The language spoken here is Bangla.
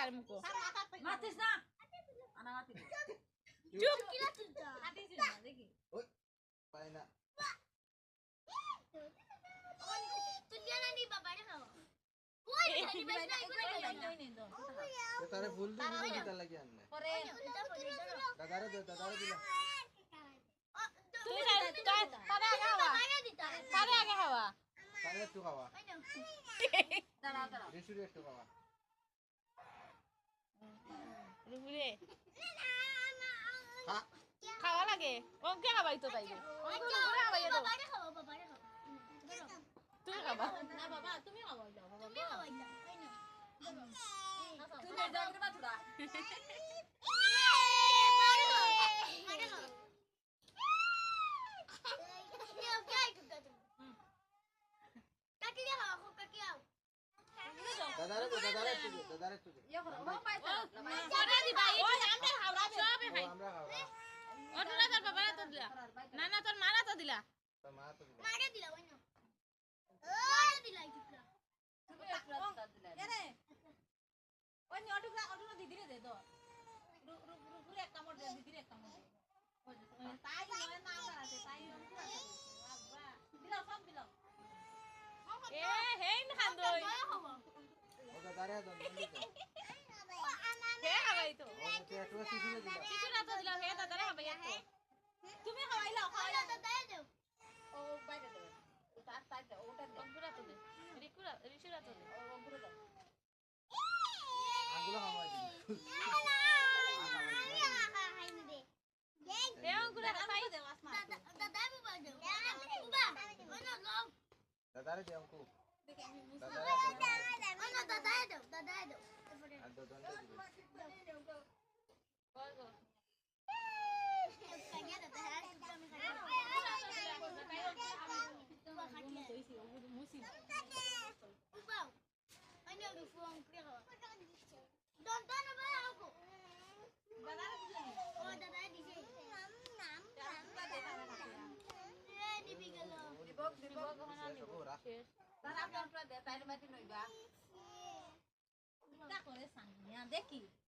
আর মুকো মাতিস না আনা মাতি চুপ মাতিস না দেখি ওই পায় না তারে ফুল দিই দিতা লাগি আনলে পরে দাদারে দিলা তুমি তারে আগে হওয়া তারে আগে হওয়া তারে একটু খাওয়া দাঁড়াও দাঁড়াও রেশুরি একটু খাওয়া রুবুরে হ্যাঁ খাওয়া লাগে ওকে খাবাই তো তাইলে ওকে রুবুরে খাবাই দাও তুমি খাবা না বাবা তুমি খাওয়াই দাও বাবা তুমি যাও করে বাতুড়া দাদারে একটু ইয়া করো বাবা পাইতা করে দিবা ওই আমরা খাওয়া সবে খাই আমরা খাওয়া ওটলা তোর বাবারে তো দিলা না না তোর মারা তো দিলা তো মা তো দিলা তুমি একটু রাস্তা দিলা এনে ওই নি অটুকরা দিদিরে দে তো পুরো এক কামড় দে দিদিরে এক কামড় দে তাই নয় নাম আছে তাই অটুকরা আছে বাবা দিলাও সব দিলাও এ হেই না খান্দই ও দাদারে তো নিতে হে খাবাই তো ও তো একটু শিশুরে দিলা শিশুরা তো দিলা হে দাদারে খাবাই তো তুমি খাওয়াইলাও ও বাইরে দে তার তার ওটা দে অঙ্কুরা তো দে রিশুরা তো দে অঙ্কুরে দাও আগুলো খাওয়াই দিই দে অঙ্কুরা খাই দে আসমা দাদারে দিও কো দেখে আমি দাদারে আর দো দন্ডে দিবে কই গো তারা আপনার দে তাইলে মাটি নইবা তা করে সাংনিয়া দেখি